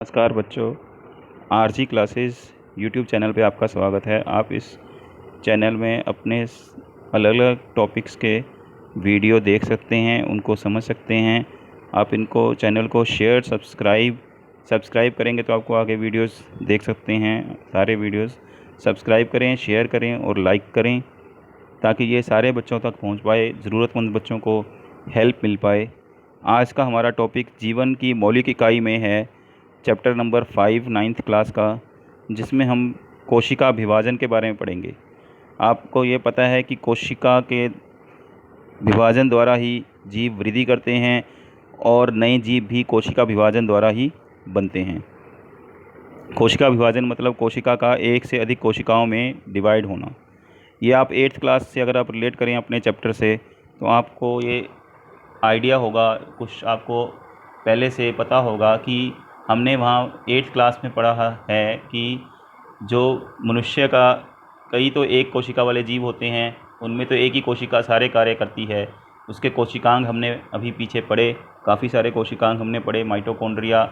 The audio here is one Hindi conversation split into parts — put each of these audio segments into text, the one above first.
नमस्कार बच्चों, आरजी क्लासेस यूट्यूब चैनल पे आपका स्वागत है। आप इस चैनल में अपने अलग अलग टॉपिक्स के वीडियो देख सकते हैं, उनको समझ सकते हैं। आप इनको चैनल को शेयर सब्सक्राइब करेंगे तो आपको आगे वीडियोस देख सकते हैं। सारे वीडियोस सब्सक्राइब करें, शेयर करें और लाइक करें ताकि ये सारे बच्चों तक पहुंच पाए, ज़रूरतमंद बच्चों को हेल्प मिल पाए। आज का हमारा टॉपिक जीवन की मौलिक इकाई में है, चैप्टर नंबर 5 9th क्लास का, जिसमें हम कोशिका विभाजन के बारे में पढ़ेंगे। आपको ये पता है कि कोशिका के विभाजन द्वारा ही जीव वृद्धि करते हैं और नए जीव भी कोशिका विभाजन द्वारा ही बनते हैं। कोशिका विभाजन मतलब कोशिका का एक से अधिक कोशिकाओं में डिवाइड होना। ये आप 8th क्लास से अगर आप रिलेट करें अपने चैप्टर से तो आपको ये आइडिया होगा, कुछ आपको पहले से पता होगा कि हमने वहाँ 8th क्लास में पढ़ा है कि जो मनुष्य का कई तो एक कोशिका वाले जीव होते हैं, उनमें तो एक ही कोशिका सारे कार्य करती है। उसके कोशिकांग हमने अभी पीछे पढ़े, काफ़ी सारे कोशिकांग हमने पढ़े। माइटोकॉन्ड्रिया,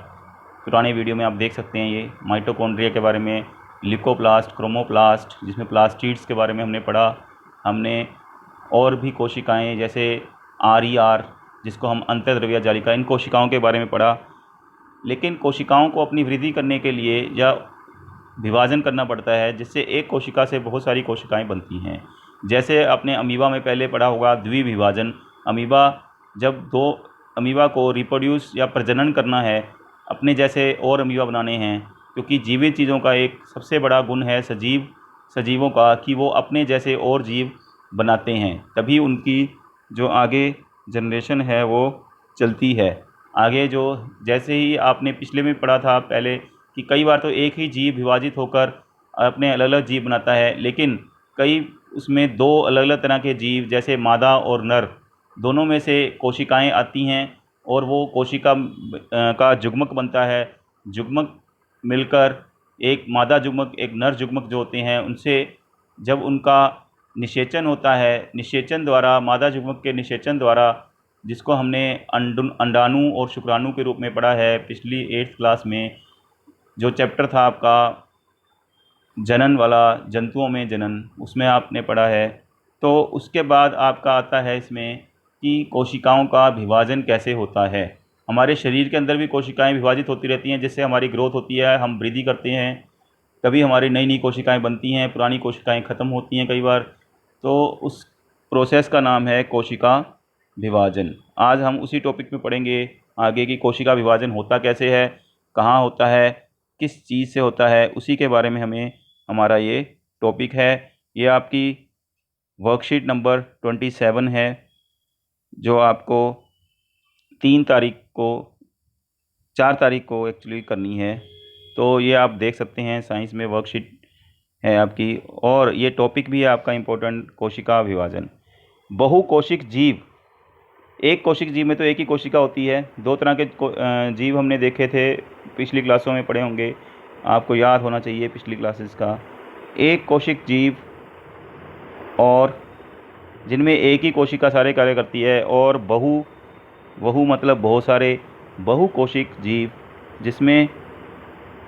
पुराने वीडियो में आप देख सकते हैं ये माइटोकॉन्ड्रिया के बारे में, ल्यूकोप्लास्ट, क्रोमोप्लास्ट, जिसमें प्लास्टिड्स के बारे में हमने पढ़ा। हमने और भी कोशिकाएं जैसे RER, जिसको हम अंतर्द्रव्य जालिका, इन कोशिकाओं के बारे में पढ़ा। लेकिन कोशिकाओं को अपनी वृद्धि करने के लिए या विभाजन करना पड़ता है, जिससे एक कोशिका से बहुत सारी कोशिकाएं बनती हैं। जैसे आपने अमीबा में पहले पढ़ा होगा द्विविभाजन। जब दो अमीबा को रिप्रोड्यूस या प्रजनन करना है, अपने जैसे और अमीबा बनाने हैं, क्योंकि जीवित चीज़ों का एक सबसे बड़ा गुण है सजीवों का कि वो अपने जैसे और जीव बनाते हैं, तभी उनकी जो आगे जनरेशन है वो चलती है। आगे जो जैसे ही आपने पिछले में पढ़ा था पहले कि कई बार तो एक ही जीव विभाजित होकर अपने अलग अलग जीव बनाता है, लेकिन कई उसमें दो अलग अलग तरह के जीव जैसे मादा और नर दोनों में से कोशिकाएं आती हैं और वो कोशिका का जुग्मक बनता है। जुग्मक मिलकर एक मादा जुग्मक एक नर जुग्मक जो होते हैं, उनसे जब उनका निषेचन होता है, निषेचन द्वारा, मादा जुग्मक के निषेचन द्वारा, जिसको हमने अंडाणु और शुक्राणु के रूप में पढ़ा है पिछली 8th क्लास में, जो चैप्टर था आपका जनन वाला, जंतुओं में जनन, उसमें आपने पढ़ा है। तो उसके बाद आपका आता है इसमें कि कोशिकाओं का विभाजन कैसे होता है। हमारे शरीर के अंदर भी कोशिकाएं विभाजित होती रहती हैं, जिससे हमारी ग्रोथ होती है, हम वृद्धि करते हैं। कभी हमारी नई नई कोशिकाएं बनती हैं, पुरानी कोशिकाएं ख़त्म होती हैं कई बार। तो उस प्रोसेस का नाम है कोशिका विभाजन। आज हम उसी टॉपिक में पढ़ेंगे आगे कि कोशिका विभाजन होता कैसे है, कहाँ होता है, किस चीज़ से होता है, उसी के बारे में हमारा ये टॉपिक है। ये आपकी वर्कशीट नंबर 27 है, जो आपको 4 तारीख को एक्चुअली करनी है। तो ये आप देख सकते हैं, साइंस में वर्कशीट है आपकी। और ये टॉपिक भी है आपका इम्पोर्टेंट, कोशिका विभाजन। बहुकोशिक जीव, एक कोशिक जीव में तो एक ही कोशिका होती है। दो तरह के जीव हमने देखे थे, पिछली क्लासों में पढ़े होंगे, आपको याद होना चाहिए पिछली क्लासेस का। एक कोशिक जीव और जिनमें एक ही कोशिका सारे कार्य करती है, और बहु मतलब बहुत सारे बहुकोशिक जीव, जिसमें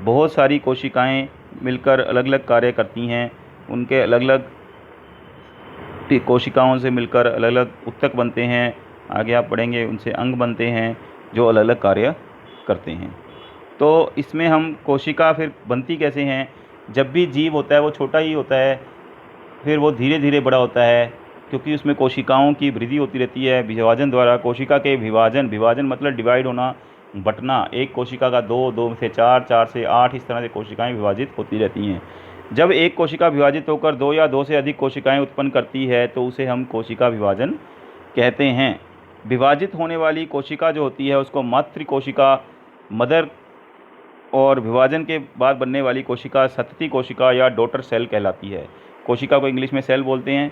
बहुत सारी कोशिकाएं मिलकर अलग अलग कार्य करती हैं। उनके अलग अलग कोशिकाओं से मिलकर अलग अलग ऊतक बनते हैं। आगे आप पढ़ेंगे उनसे अंग बनते हैं जो अलग अलग कार्य करते हैं। तो इसमें हम कोशिका फिर बनती कैसे हैं। जब भी जीव होता है वो छोटा ही होता है, फिर वो धीरे धीरे बड़ा होता है, क्योंकि उसमें कोशिकाओं की वृद्धि होती रहती है विभाजन द्वारा। कोशिका के विभाजन मतलब डिवाइड होना, बंटना। एक कोशिका का 2, 2 से 4, 4 से 8, इस तरह से कोशिकाएं विभाजित होती रहती हैं। जब एक कोशिका विभाजित होकर 2 या 2 से अधिक कोशिकाएं उत्पन्न करती है तो उसे हम कोशिका विभाजन कहते हैं। विभाजित होने वाली कोशिका जो होती है उसको मातृ कोशिका, मदर, और विभाजन के बाद बनने वाली कोशिका सतती कोशिका या डॉटर सेल कहलाती है। कोशिका को इंग्लिश में सेल बोलते हैं।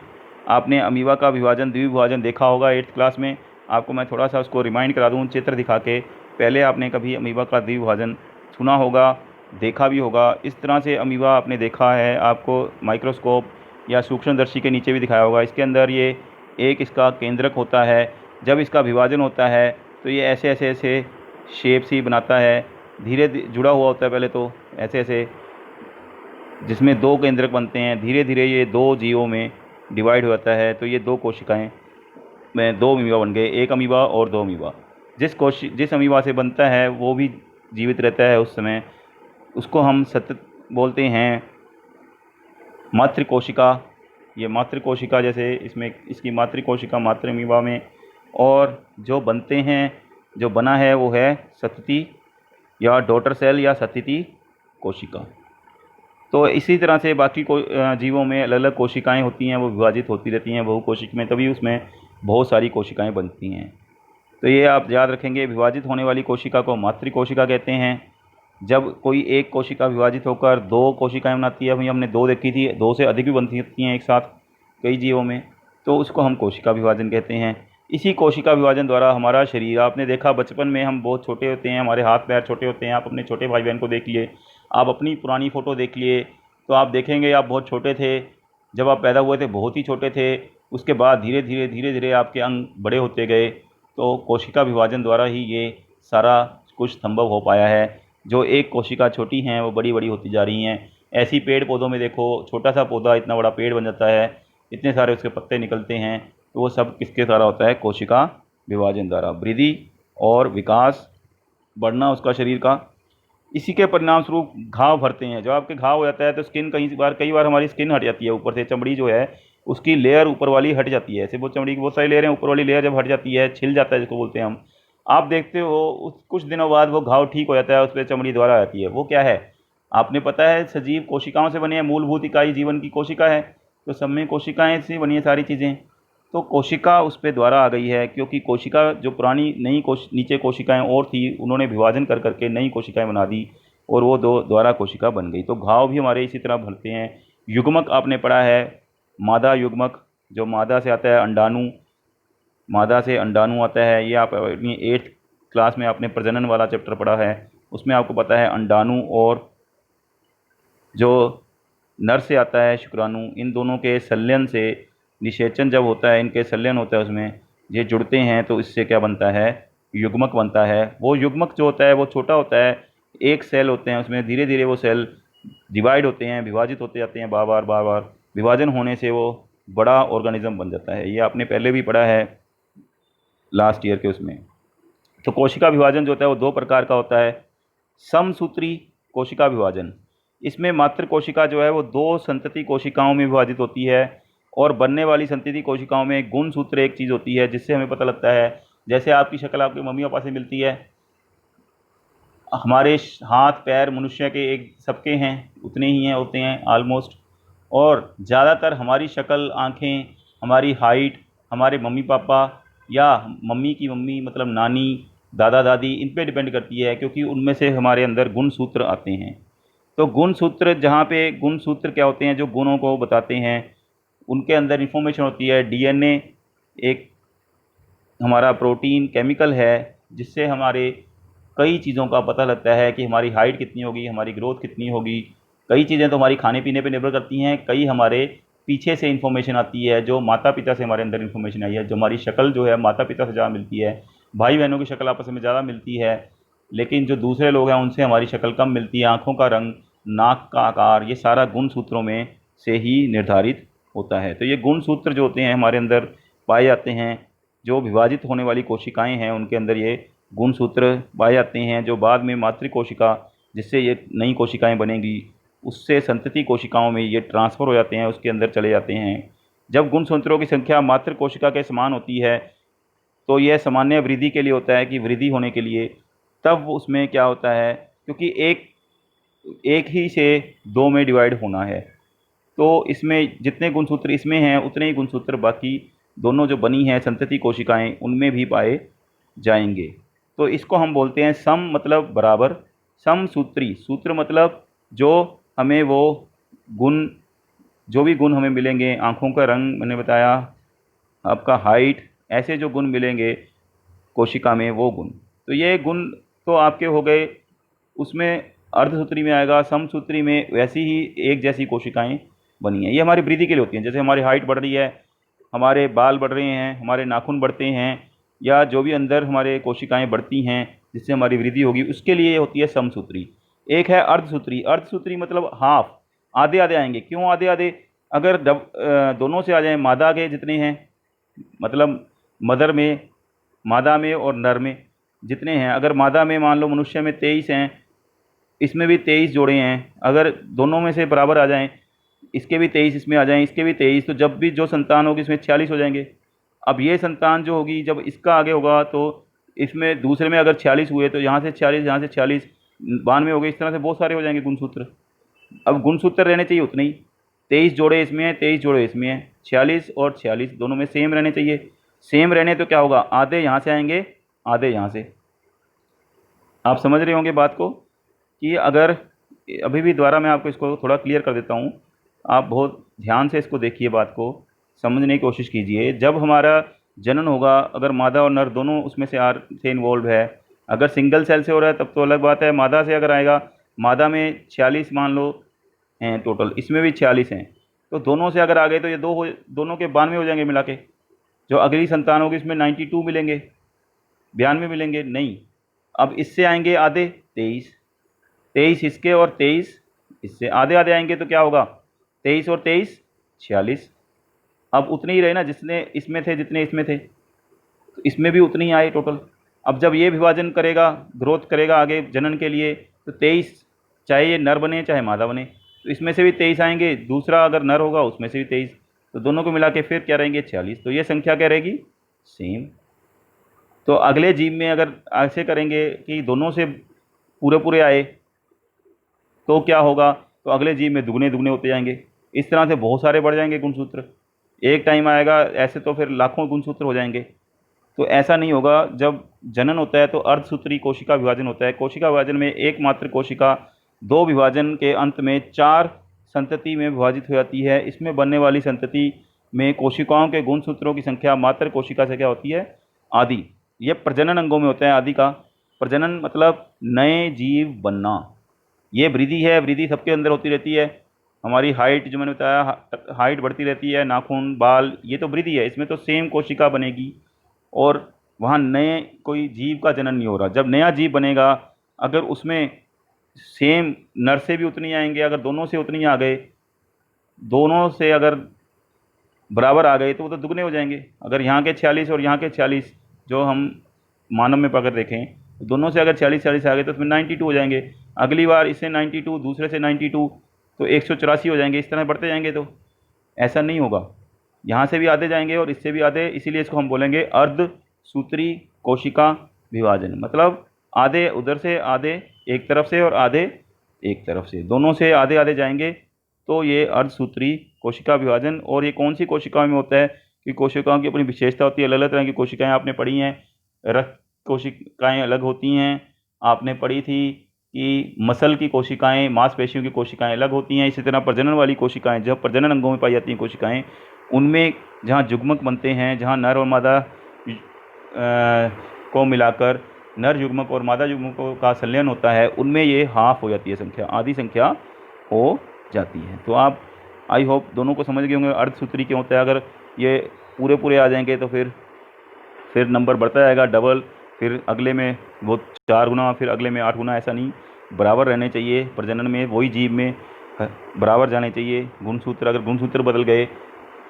आपने अमीबा का विभाजन, द्विविभाजन देखा होगा 8th क्लास में। आपको मैं थोड़ा सा उसको रिमाइंड करा दूँ चित्र दिखा के। पहले आपने कभी अमीबा का द्विविभाजन सुना होगा, देखा भी होगा। इस तरह से अमीबा आपने देखा है, आपको माइक्रोस्कोप या सूक्ष्मदर्शी के नीचे भी दिखाया होगा। इसके अंदर ये एक इसका केंद्रक होता है। जब इसका विभाजन होता है तो ये ऐसे शेप्स ही बनाता है। धीरे जुड़ा हुआ होता है पहले तो ऐसे ऐसे, जिसमें 2 केंद्रक बनते हैं। धीरे धीरे ये 2 जीवों में डिवाइड हो जाता है, तो ये 2 कोशिकाएं में 2 अमीबा बन गए, 1 अमीबा और 2 अमीबा। जिस अमीबा से बनता है वो भी जीवित रहता है उस समय, उसको हम सतत बोलते हैं मातृ कोशिका। ये मातृ कोशिका, जैसे इसमें इसकी मातृ कोशिका मातृ अमीबा में, और जो बनते हैं, जो बना है वो है सतती या डॉटर सेल या सतती कोशिका। तो इसी तरह से बाकी जीवों में अलग अलग कोशिकाएं होती हैं, वो विभाजित होती रहती हैं बहुकोशिक में, तभी उसमें बहुत सारी कोशिकाएं बनती हैं। तो ये आप याद रखेंगे, विभाजित होने वाली कोशिका को मातृ कोशिका कहते हैं। जब कोई एक कोशिका विभाजित होकर 2 कोशिकाएं बनाती है, अभी हमने 2 देखी थी, 2 से अधिक भी बनती हैं एक साथ कई जीवों में, तो उसको हम कोशिका विभाजन कहते हैं। इसी कोशिका विभाजन द्वारा हमारा शरीर, आपने देखा बचपन में हम बहुत छोटे होते हैं, हमारे हाथ पैर छोटे होते हैं। आप अपने छोटे भाई बहन को देख लिए, आप अपनी पुरानी फ़ोटो देख लिए, तो आप देखेंगे आप बहुत छोटे थे, जब आप पैदा हुए थे बहुत ही छोटे थे। उसके बाद धीरे धीरे आपके अंग बड़े होते गए, तो कोशिका विभाजन द्वारा ही ये सारा कुछ संभव हो पाया है। जो एक कोशिका छोटी हैं वो बड़ी बड़ी होती जा रही हैं। ऐसी पेड़ पौधों में देखो, छोटा सा पौधा इतना बड़ा पेड़ बन जाता है, इतने सारे उसके पत्ते निकलते हैं, तो वो सब किसके द्वारा होता है? कोशिका विभाजन द्वारा। वृद्धि और विकास, बढ़ना उसका शरीर का। इसी के परिणाम स्वरूप घाव भरते हैं। जब आपके घाव हो जाता है तो स्किन कई बार हमारी स्किन हट जाती है, ऊपर से चमड़ी जो है उसकी लेयर ऊपर वाली हट जाती है। ऐसे बहुत चमड़ी की बहुत सारी लेयर हैं, ऊपर वाली लेयर जब हट जाती है, छिल जाता है जिसको बोलते हैं हम, आप देखते हो उस कुछ दिनों बाद वो घाव ठीक हो जाता है, उस पर चमड़ी दोबारा आती है। वो क्या है? आपने पता है सजीव कोशिकाओं से बने हैं, मूलभूत इकाई जीवन की कोशिका है, तो सब में कोशिकाएं से बनी है सारी चीज़ें। तो कोशिका उस पर द्वारा आ गई है, क्योंकि कोशिका जो पुरानी नीचे कोशिकाएं और थी, उन्होंने विभाजन कर करके नई कोशिकाएं बना दी, और वो 2 द्वारा कोशिका बन गई। तो घाव भी हमारे इसी तरह भरते हैं। युग्मक आपने पढ़ा है, मादा युग्मक, जो मादा से आता है अंडाणु, मादा से अंडाणु आता है। ये आप अपनी 8th क्लास में आपने प्रजनन वाला चैप्टर पढ़ा है, उसमें आपको पता है अंडाणु और जो नर से आता है शुक्राणु, इन दोनों के संलयन से निषेचन जब होता है, इनके संलयन होता है, उसमें ये जुड़ते हैं, तो इससे क्या बनता है? युग्मक बनता है। वो युग्मक जो होता है वो छोटा होता है, एक सेल होते हैं उसमें, धीरे धीरे वो सेल डिवाइड होते हैं, विभाजित होते जाते हैं, बार बार विभाजन होने से वो बड़ा ऑर्गेनिज्म बन जाता है। ये आपने पहले भी पढ़ा है लास्ट ईयर के उसमें। तो कोशिका विभाजन जो होता है वो 2 प्रकार का होता है। समसूत्री कोशिका विभाजन, इसमें मातृ कोशिका जो है वो 2 संतति कोशिकाओं में विभाजित होती है, और बनने वाली संतति कोशिकाओं में गुणसूत्र एक चीज़ होती है, जिससे हमें पता लगता है। जैसे आपकी शक्ल आपके मम्मी पापा से मिलती है, हमारे हाथ पैर मनुष्य के एक सबके हैं उतने ही हैं होते हैं ऑलमोस्ट, और ज़्यादातर हमारी शक्ल, आँखें, हमारी हाइट हमारे मम्मी पापा या मम्मी की मम्मी मतलब नानी, दादा दादी, इन पे डिपेंड करती है, क्योंकि उनमें से हमारे अंदर गुणसूत्र आते हैं। तो गुणसूत्र, जहाँ पे गुणसूत्र क्या होते हैं? जो गुणों को बताते हैं, उनके अंदर इन्फॉर्मेशन होती है। डीएनए एक हमारा प्रोटीन केमिकल है, जिससे हमारे कई चीज़ों का पता लगता है कि हमारी हाइट कितनी होगी, हमारी ग्रोथ कितनी होगी। कई चीज़ें तो हमारी खाने पीने पे निर्भर करती हैं, कई हमारे पीछे से इन्फॉर्मेशन आती है, जो माता पिता से हमारे अंदर इन्फॉर्मेशन आई है। जो हमारी शक्ल जो है माता पिता से ज़्यादा मिलती है, भाई बहनों की शक्ल आपस में ज़्यादा मिलती है, लेकिन जो दूसरे लोग हैं उनसे हमारी शक्ल कम मिलती है। आँखों का रंग, नाक का आकार, ये सारा गुणसूत्रों में से ही निर्धारित होता है। तो ये गुणसूत्र जो होते हैं हमारे अंदर पाए जाते हैं। जो विभाजित होने वाली कोशिकाएं हैं उनके अंदर ये गुणसूत्र पाए जाते हैं, जो बाद में मातृ कोशिका, जिससे ये नई कोशिकाएं बनेंगी, उससे संतति कोशिकाओं में ये ट्रांसफ़र हो जाते हैं, उसके अंदर चले जाते हैं। जब गुणसूत्रों की संख्या मातृ कोशिका के समान होती है, तो यह सामान्य वृद्धि के लिए होता है कि वृद्धि होने के लिए, तब उसमें क्या होता है, क्योंकि एक ही से 2 में डिवाइड होना है, तो इसमें जितने गुणसूत्र इसमें हैं उतने ही गुणसूत्र बाकी दोनों जो बनी हैं संतति कोशिकाएं उनमें भी पाए जाएंगे। तो इसको हम बोलते हैं सम, मतलब बराबर, समसूत्री। सूत्र मतलब जो हमें वो गुण, जो भी गुण हमें मिलेंगे, आँखों का रंग मैंने बताया, आपका हाइट, ऐसे जो गुण मिलेंगे कोशिका में वो गुण। तो ये गुण तो आपके हो गए, उसमें अर्धसूत्री में आएगा। समसूत्री में वैसी ही एक जैसी कोशिकाएं बनी हैं, ये हमारी वृद्धि के लिए होती हैं। जैसे हमारी हाइट बढ़ रही है, हमारे बाल बढ़ रहे हैं, हमारे नाखून बढ़ते हैं, या जो भी अंदर हमारे कोशिकाएं बढ़ती हैं, जिससे हमारी वृद्धि होगी, उसके लिए होती है समसूत्री। एक है अर्धसूत्री। अर्धसूत्री मतलब हाफ, आधे आधे आएंगे। क्यों आधे आधे? अगर दोनों से आ जाए, मादा के जितने हैं, मतलब मदर में, मादा में और नर में जितने हैं, अगर मादा में मान लो मनुष्य में 23 हैं, इसमें भी 23 जोड़े हैं, अगर दोनों में से बराबर आ जाएं, इसके भी 23 इसमें आ जाएं, इसके भी 23, तो जब भी जो संतान होगी इसमें 46 हो जाएंगे। अब ये संतान जो होगी जब इसका आगे होगा तो इसमें दूसरे में अगर 46 हुए तो यहाँ से 46, यहाँ से 46, 92 हो गए। इस तरह से बहुत सारे हो जाएंगे गुणसूत्र। अब गुणसूत्र रहने चाहिए उतने ही, 23 जोड़े इसमें हैं, 23 जोड़े इसमें हैं, 46 और 46 दोनों में सेम रहने चाहिए। सेम रहने तो क्या होगा, आधे यहाँ से आएंगे, आधे यहाँ से। आप समझ रहे होंगे बात को कि अगर अभी भी दोबारा मैं आपको इसको थोड़ा क्लियर कर देता हूँ, आप बहुत ध्यान से इसको देखिए, बात को समझने की कोशिश कीजिए। जब हमारा जनन होगा, अगर मादा और नर दोनों उसमें से इन्वॉल्व है, अगर सिंगल सेल से हो रहा है तब तो अलग बात है। मादा से अगर आएगा, मादा में 46 मान लो हैं टोटल, इसमें भी 46 हैं, तो दोनों से अगर आ गए तो ये दोनों के 92 हो जाएंगे मिला के। जो अगली संतान होगी इसमें 92 मिलेंगे, 92 मिलेंगे नहीं। अब इससे आएंगे आधे, 23, 23 इसके और 23 इससे, आधे आधे आएंगे तो क्या होगा, 23 और 23 46। अब उतने ही रहे ना, जितने इसमें थे जितने इसमें थे, तो इसमें भी उतने ही आए टोटल। अब जब ये विभाजन करेगा, ग्रोथ करेगा आगे जनन के लिए, तो 23, चाहे ये नर बने चाहे मादा बने, तो इसमें से भी 23 आएंगे, दूसरा अगर नर होगा उसमें से भी 23, तो दोनों को मिला के फिर क्या रहेंगे, 46। तो ये संख्या क्या रहेगी, सेम। तो अगले जीव में अगर ऐसे करेंगे कि दोनों से पूरे पूरे आए तो क्या होगा, तो अगले जीव में दुगने दुगने होते जाएंगे। इस तरह से बहुत सारे बढ़ जाएंगे गुणसूत्र, एक टाइम आएगा ऐसे तो फिर लाखों गुणसूत्र हो जाएंगे। तो ऐसा नहीं होगा। जब जनन होता है तो अर्धसूत्री कोशिका विभाजन होता है। कोशिका विभाजन में एकमात्र कोशिका 2 विभाजन के अंत में 4 संतति में विभाजित हो जाती है। इसमें बनने वाली संतति में कोशिकाओं के गुणसूत्रों की संख्या मात्र कोशिका से क्या होती है, आदि। यह प्रजनन अंगों में होता है आदि का। प्रजनन मतलब नए जीव बनना। ये वृद्धि है, वृद्धि सबके अंदर होती रहती है। हमारी हाइट जो मैंने बताया, हाइट बढ़ती रहती है, नाखून, बाल, ये तो वृद्धि है। इसमें तो सेम कोशिका बनेगी और वहाँ नए कोई जीव का जनन नहीं हो रहा। जब नया जीव बनेगा, अगर उसमें सेम नर से भी उतनी आएंगे, अगर दोनों से उतनी आ गए, दोनों से अगर बराबर आ गए तो वो तो दुगने हो जाएंगे। अगर यहाँ के 46 और यहाँ के 46 जो हम मानव में अगर देखें, तो दोनों से अगर 40-40 आ गए तो उसमें 92 हो जाएंगे। अगली बार इससे 92, दूसरे से 92, तो 184 हो जाएंगे। इस तरह बढ़ते जाएंगे। तो ऐसा नहीं होगा, यहाँ से भी आधे जाएंगे और इससे भी आधे, इसीलिए इसको हम बोलेंगे अर्धसूत्री कोशिका विभाजन। मतलब आधे उधर से, आधे एक तरफ से और आधे एक तरफ से, दोनों से आधे आधे जाएंगे, तो ये अर्धसूत्री कोशिका विभाजन। और ये कौन सी कोशिकाओं में होता है कि कोशिकाओं की अपनी विशेषता होती है। अलग अलग तरह की कोशिकाएं आपने पढ़ी हैं। रक्त कोशिकाएं अलग होती हैं, आपने पढ़ी थी कि मसल की कोशिकाएं, मांसपेशियों की कोशिकाएं अलग होती हैं। इसी तरह प्रजनन वाली कोशिकाएं, जब प्रजनन अंगों में पाई जाती हैं कोशिकाएं, उनमें जहाँ युग्मक बनते हैं, जहाँ नर और मादा को मिलाकर नर युग्मक और मादा युग्मकों का संलयन होता है, उनमें ये हाफ हो जाती है संख्या, आधी संख्या हो जाती है। तो आप आई होप दोनों को समझ गए होंगे अर्धसूत्री क्यों होता है। अगर ये पूरे पूरे आ जाएंगे तो फिर नंबर बढ़ता जाएगा डबल, फिर अगले में वो 4 गुना, फिर अगले में 8 गुना। ऐसा नहीं, बराबर रहने चाहिए प्रजनन में, वही जीव में बराबर जाने चाहिए गुणसूत्र। अगर गुणसूत्र बदल गए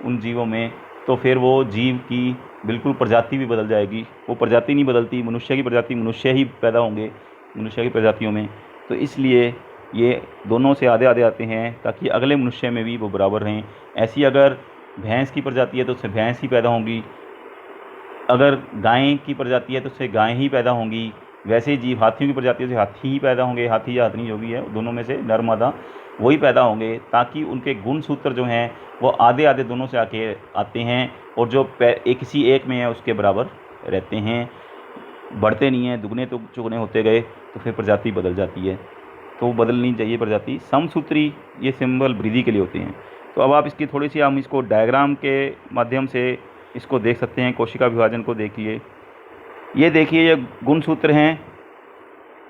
उन जीवों में तो फिर वो जीव की बिल्कुल प्रजाति भी बदल जाएगी। वो प्रजाति नहीं बदलती, मनुष्य की प्रजाति, मनुष्य ही पैदा होंगे मनुष्य की प्रजातियों में। तो इसलिए ये दोनों से आधे आधे आते हैं ताकि अगले मनुष्य में भी वो बराबर रहें। ऐसी अगर भैंस की प्रजाति है तो उससे भैंस ही पैदा होंगी, अगर गाय की प्रजाति है तो उससे गाय ही पैदा होंगी। वैसे जीव हाथियों की प्रजाति से हाथी ही पैदा होंगे, हाथी या हथनी जो भी है, दोनों में से नर मादा वही पैदा होंगे, ताकि उनके गुणसूत्र जो हैं वो आधे आधे दोनों से आते हैं और जो किसी एक में है उसके बराबर रहते हैं, बढ़ते नहीं हैं। दुगने तो चुगने होते गए तो फिर प्रजाति बदल जाती है, तो बदलनी चाहिए प्रजाति। समसूत्री ये सिंबल वृद्धि के लिए होते हैं। तो अब आप इसकी थोड़ी सी, हम इसको डायग्राम के माध्यम से इसको देख सकते हैं। कोशिका विभाजन को देखिए, ये देखिए, ये गुणसूत्र हैं।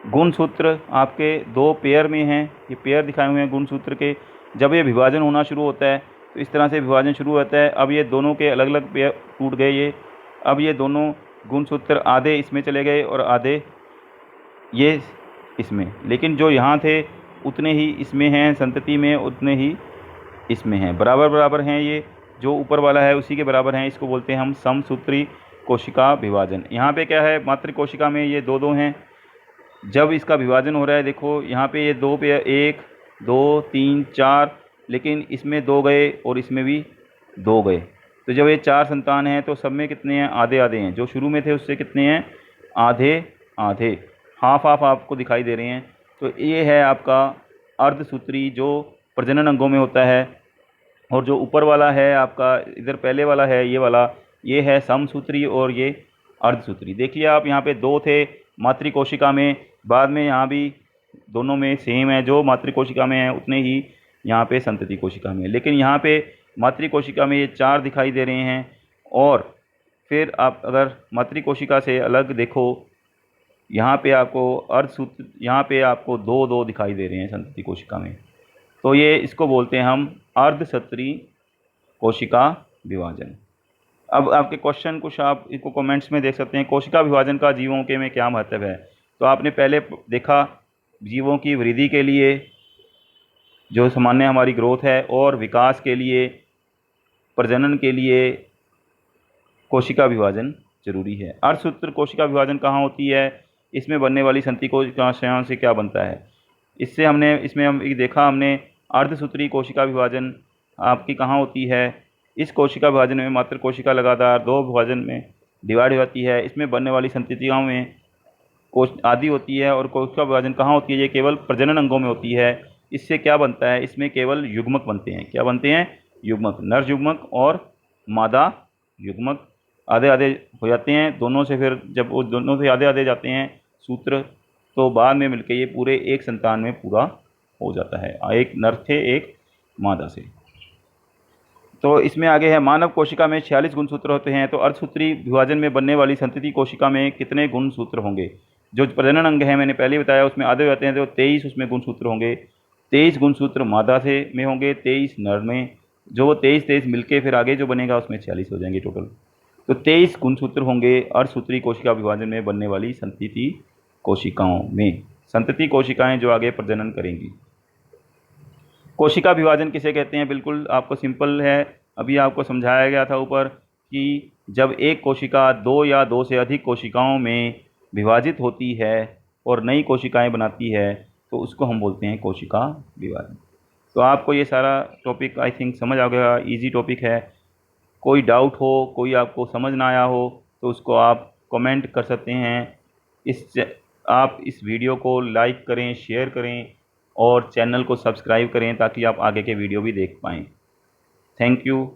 गुणसूत्र आपके 2 पेयर में हैं, ये पेयर दिखाए हुए हैं गुणसूत्र के। जब ये विभाजन होना शुरू होता है तो इस तरह से विभाजन शुरू होता है। अब ये दोनों के अलग अलग पेयर टूट गए ये। अब ये दोनों गुणसूत्र आधे इसमें चले गए और आधे ये इसमें, लेकिन जो यहाँ थे उतने ही इसमें हैं, संतति में उतने ही इसमें हैं, बराबर बराबर हैं। ये जो ऊपर वाला है उसी के बराबर हैं, इसको बोलते हैं हम समसूत्री कोशिका विभाजन। यहाँ पे क्या है, मातृ कोशिका में ये दो हैं। जब इसका विभाजन हो रहा है, देखो यहाँ पे ये दो पे 1 2 3 4, लेकिन इसमें 2 गए और इसमें भी 2 गए। तो जब ये 4 संतान हैं तो सब में कितने हैं, आधे आधे हैं। जो शुरू में थे उससे कितने हैं, आधे आधे, हाफ हाफ आपको दिखाई दे रहे हैं। तो ये है आपका अर्धसूत्री जो प्रजनन अंगों में होता है। और जो ऊपर वाला है आपका, इधर पहले वाला है ये वाला, ये है समसूत्री और ये अर्धसूत्री। देखिए आप, यहाँ पे 2 थे मातृ कोशिका में, बाद में यहाँ भी दोनों में सेम है, जो मातृ कोशिका में है उतने ही यहाँ पे संतति कोशिका में। लेकिन यहाँ पे मातृ कोशिका में ये 4 दिखाई दे रहे हैं। और फिर आप अगर मातृ कोशिका से अलग देखो, यहाँ पे आपको अर्धसूत्र, यहाँ पे आपको 2 दिखाई दे रहे हैं संतति कोशिका में। तो ये इसको बोलते हैं हम अर्धसूत्री कोशिका विभाजन। अब आपके क्वेश्चन कुछ आप इसको कमेंट्स में देख सकते हैं। कोशिका विभाजन का जीवों के में क्या महत्व है? तो आपने पहले देखा, जीवों की वृद्धि के लिए, जो सामान्य हमारी ग्रोथ है, और विकास के लिए, प्रजनन के लिए कोशिका विभाजन जरूरी है। अर्धसूत्र कोशिका विभाजन कहाँ होती है? इसमें बनने वाली संतति कोशिकाओं से क्या बनता है? इससे हमने इसमें हम देखा, हमने अर्धसूत्री कोशिका विभाजन आपकी कहाँ होती है? इस कोशिका विभाजन में मात्र कोशिका लगातार 2 विभाजन में डिवाइड हो जाती है। इसमें बनने वाली संततियों में कोश आदि होती है। और कोशिका विभाजन कहाँ होती है? ये केवल प्रजनन अंगों में होती है। इससे क्या बनता है? इसमें केवल युग्मक बनते हैं। क्या बनते हैं? युग्मक, नर युग्मक और मादा युग्मक आधे आधे हो जाते हैं दोनों से। फिर जब वो दोनों से आधे आधे जाते हैं सूत्र, तो बाद में मिलके ये पूरे एक संतान में पूरा हो जाता है, एक नर थे एक मादा से। तो इसमें आगे है, मानव कोशिका में 46 गुणसूत्र होते हैं। तो अर्धसूत्री विभाजन में बनने वाली संतति कोशिका में कितने गुणसूत्र होंगे? जो प्रजनन अंग है मैंने पहले बताया, उसमें आधे हो जाते हैं, तो 23 उसमें गुणसूत्र होंगे। 23 गुणसूत्र मादा से में होंगे, 23 नर में। जो वो 23 मिलके फिर आगे जो बनेगा उसमें 46 हो जाएंगे टोटल। तो 23 गुणसूत्र होंगे अर्धसूत्री कोशिका विभाजन में बनने वाली संतति कोशिकाओं में। संतति कोशिकाएं जो आगे प्रजनन करेंगी। कोशिका विभाजन किसे कहते हैं? बिल्कुल आपको सिंपल है, अभी आपको समझाया गया था ऊपर कि जब एक कोशिका 2 या 2 से अधिक कोशिकाओं में विभाजित होती है और नई कोशिकाएं बनाती है, तो उसको हम बोलते हैं कोशिका विभाजन। तो आपको ये सारा टॉपिक आई थिंक समझ आ गया, इजी टॉपिक है। कोई डाउट हो, कोई आपको समझ ना आया हो, तो उसको आप कमेंट कर सकते हैं। आप इस वीडियो को लाइक करें, शेयर करें और चैनल को सब्सक्राइब करें ताकि आप आगे के वीडियो भी देख पाएँ। Thank you.